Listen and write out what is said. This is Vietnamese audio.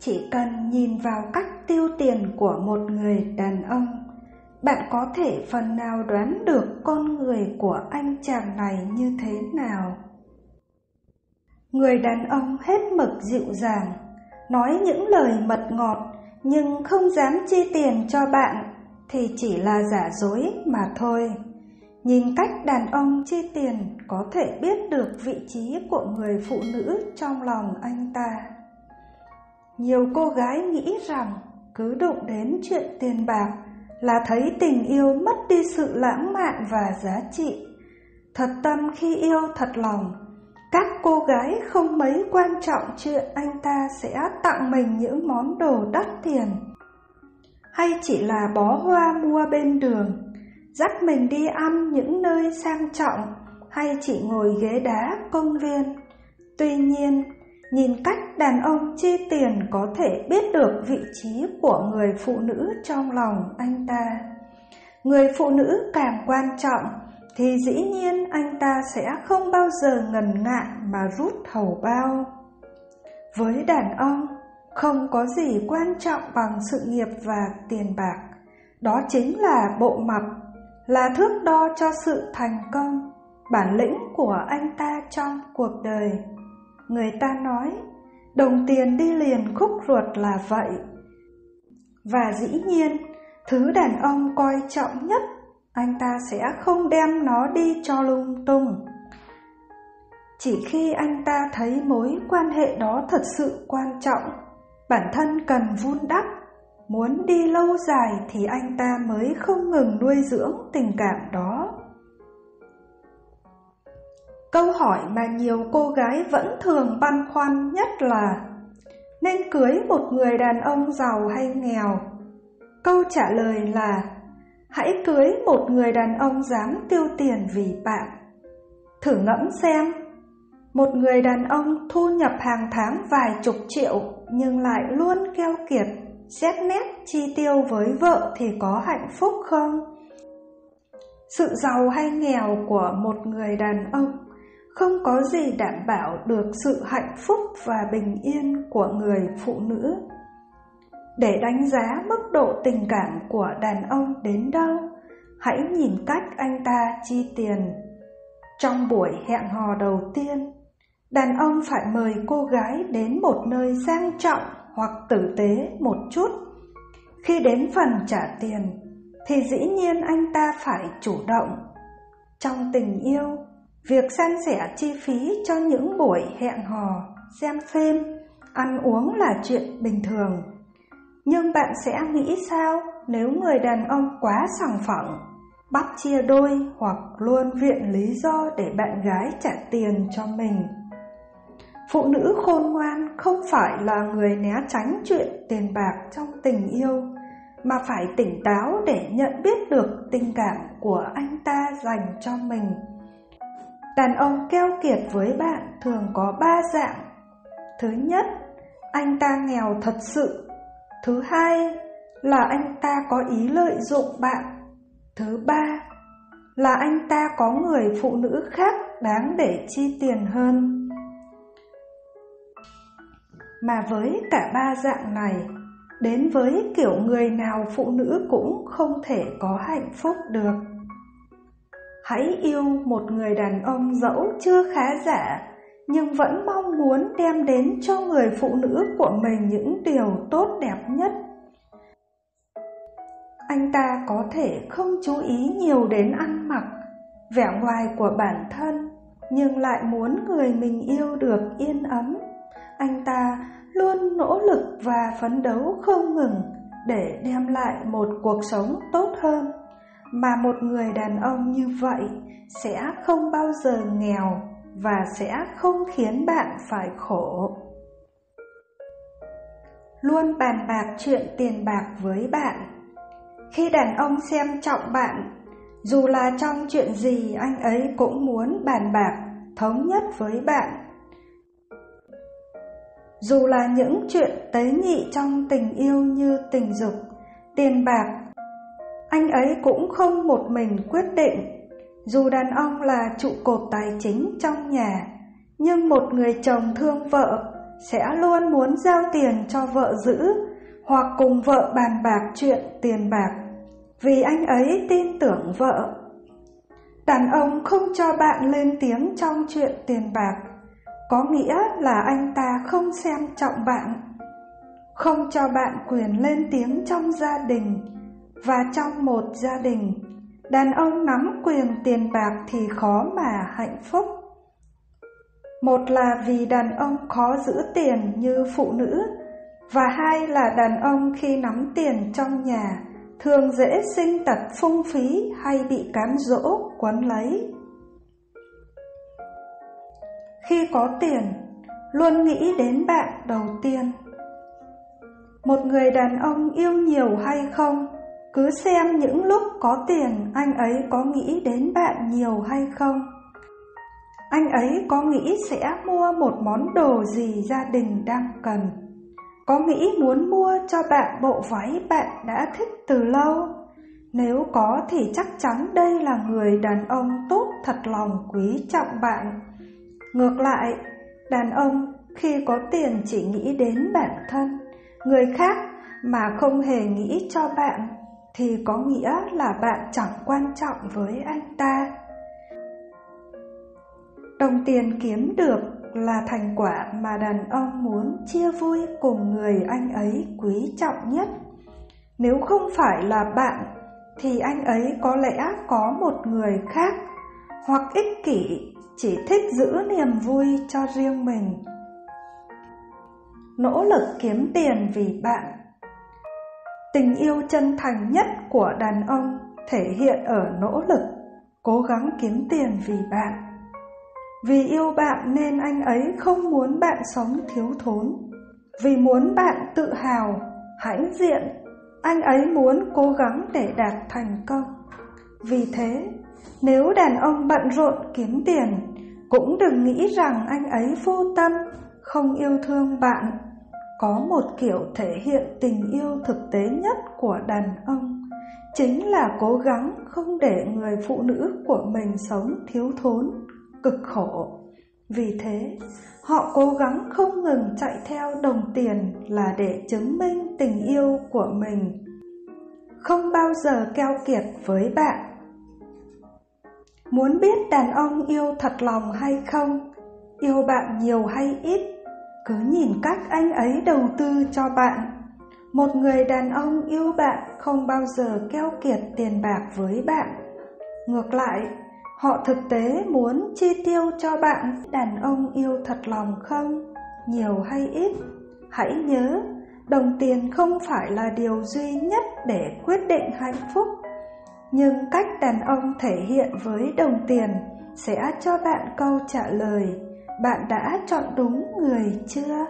chỉ cần nhìn vào cách tiêu tiền của một người đàn ông, bạn có thể phần nào đoán được con người của anh chàng này như thế nào. Người đàn ông hết mực dịu dàng, nói những lời mật ngọt nhưng không dám chi tiền cho bạn thì chỉ là giả dối mà thôi. Nhìn cách đàn ông chi tiền có thể biết được vị trí của người phụ nữ trong lòng anh ta. Nhiều cô gái nghĩ rằng cứ đụng đến chuyện tiền bạc là thấy tình yêu mất đi sự lãng mạn và giá trị. Thật tâm khi yêu thật lòng, các cô gái không mấy quan trọng chuyện anh ta sẽ tặng mình những món đồ đắt tiền, hay chỉ là bó hoa mua bên đường, dắt mình đi ăn những nơi sang trọng, hay chỉ ngồi ghế đá công viên. Tuy nhiên, nhìn cách đàn ông chi tiền có thể biết được vị trí của người phụ nữ trong lòng anh ta. Người phụ nữ càng quan trọng thì dĩ nhiên anh ta sẽ không bao giờ ngần ngại mà rút hầu bao. Với đàn ông, không có gì quan trọng bằng sự nghiệp và tiền bạc. Đó chính là bộ mặt, là thước đo cho sự thành công, bản lĩnh của anh ta trong cuộc đời. Người ta nói, đồng tiền đi liền khúc ruột là vậy. Và dĩ nhiên, thứ đàn ông coi trọng nhất, anh ta sẽ không đem nó đi cho lung tung. Chỉ khi anh ta thấy mối quan hệ đó thật sự quan trọng, bản thân cần vun đắp, muốn đi lâu dài thì anh ta mới không ngừng nuôi dưỡng tình cảm đó. Câu hỏi mà nhiều cô gái vẫn thường băn khoăn nhất là nên cưới một người đàn ông giàu hay nghèo? Câu trả lời là hãy cưới một người đàn ông dám tiêu tiền vì bạn. Thử ngẫm xem, một người đàn ông thu nhập hàng tháng vài chục triệu nhưng lại luôn keo kiệt, xét nét chi tiêu với vợ thì có hạnh phúc không? Sự giàu hay nghèo của một người đàn ông không có gì đảm bảo được sự hạnh phúc và bình yên của người phụ nữ. Để đánh giá mức độ tình cảm của đàn ông đến đâu, hãy nhìn cách anh ta chi tiền. Trong buổi hẹn hò đầu tiên, đàn ông phải mời cô gái đến một nơi sang trọng hoặc tử tế một chút. Khi đến phần trả tiền, thì dĩ nhiên anh ta phải chủ động. Trong tình yêu, việc san sẻ chi phí cho những buổi hẹn hò, xem phim, ăn uống là chuyện bình thường. Nhưng bạn sẽ nghĩ sao nếu người đàn ông quá sòng phẳng, bắt chia đôi hoặc luôn viện lý do để bạn gái trả tiền cho mình? Phụ nữ khôn ngoan không phải là người né tránh chuyện tiền bạc trong tình yêu, mà phải tỉnh táo để nhận biết được tình cảm của anh ta dành cho mình. Đàn ông keo kiệt với bạn thường có 3 dạng. Thứ nhất, anh ta nghèo thật sự. Thứ hai là anh ta có ý lợi dụng bạn. Thứ ba là anh ta có người phụ nữ khác đáng để chi tiền hơn. Mà với cả 3 dạng này, đến với kiểu người nào phụ nữ cũng không thể có hạnh phúc được. Hãy yêu một người đàn ông dẫu chưa khá giả, nhưng vẫn mong muốn đem đến cho người phụ nữ của mình những điều tốt đẹp nhất. Anh ta có thể không chú ý nhiều đến ăn mặc, vẻ ngoài của bản thân, nhưng lại muốn người mình yêu được yên ấm. Anh ta luôn nỗ lực và phấn đấu không ngừng để đem lại một cuộc sống tốt hơn. Mà một người đàn ông như vậy sẽ không bao giờ nghèo và sẽ không khiến bạn phải khổ. Luôn bàn bạc chuyện tiền bạc với bạn. Khi đàn ông xem trọng bạn, dù là trong chuyện gì anh ấy cũng muốn bàn bạc, thống nhất với bạn. Dù là những chuyện tế nhị trong tình yêu như tình dục, tiền bạc, anh ấy cũng không một mình quyết định. Dù đàn ông là trụ cột tài chính trong nhà, nhưng một người chồng thương vợ sẽ luôn muốn giao tiền cho vợ giữ hoặc cùng vợ bàn bạc chuyện tiền bạc, vì anh ấy tin tưởng vợ. Đàn ông không cho bạn lên tiếng trong chuyện tiền bạc, có nghĩa là anh ta không xem trọng bạn. Không cho bạn quyền lên tiếng trong gia đình, và trong một gia đình, đàn ông nắm quyền tiền bạc thì khó mà hạnh phúc. Một là vì đàn ông khó giữ tiền như phụ nữ, và hai là đàn ông khi nắm tiền trong nhà thường dễ sinh tật phung phí hay bị cám dỗ quấn lấy. Khi có tiền, luôn nghĩ đến bạn đầu tiên. Một người đàn ông yêu nhiều hay không, cứ xem những lúc có tiền anh ấy có nghĩ đến bạn nhiều hay không. Anh ấy có nghĩ sẽ mua một món đồ gì gia đình đang cần, có nghĩ muốn mua cho bạn bộ váy bạn đã thích từ lâu. Nếu có thì chắc chắn đây là người đàn ông tốt thật lòng quý trọng bạn. Ngược lại, đàn ông khi có tiền chỉ nghĩ đến bản thân, người khác mà không hề nghĩ cho bạn, thì có nghĩa là bạn chẳng quan trọng với anh ta. Đồng tiền kiếm được là thành quả mà đàn ông muốn chia vui cùng người anh ấy quý trọng nhất. Nếu không phải là bạn, thì anh ấy có lẽ có một người khác, hoặc ích kỷ, chỉ thích giữ niềm vui cho riêng mình. Nỗ lực kiếm tiền vì bạn. Tình yêu chân thành nhất của đàn ông thể hiện ở nỗ lực, cố gắng kiếm tiền vì bạn. Vì yêu bạn nên anh ấy không muốn bạn sống thiếu thốn. Vì muốn bạn tự hào, hãnh diện, anh ấy muốn cố gắng để đạt thành công. Vì thế, nếu đàn ông bận rộn kiếm tiền, cũng đừng nghĩ rằng anh ấy vô tâm, không yêu thương bạn. Có một kiểu thể hiện tình yêu thực tế nhất của đàn ông, chính là cố gắng không để người phụ nữ của mình sống thiếu thốn, cực khổ. Vì thế, họ cố gắng không ngừng chạy theo đồng tiền là để chứng minh tình yêu của mình, không bao giờ keo kiệt với bạn. Muốn biết đàn ông yêu thật lòng hay không, yêu bạn nhiều hay ít, cứ nhìn cách anh ấy đầu tư cho bạn. Một người đàn ông yêu bạn không bao giờ keo kiệt tiền bạc với bạn. Ngược lại, họ thực tế muốn chi tiêu cho bạn. Đàn ông yêu thật lòng không, nhiều hay ít, hãy nhớ, đồng tiền không phải là điều duy nhất để quyết định hạnh phúc. Nhưng cách đàn ông thể hiện với đồng tiền sẽ cho bạn câu trả lời, bạn đã chọn đúng người chưa?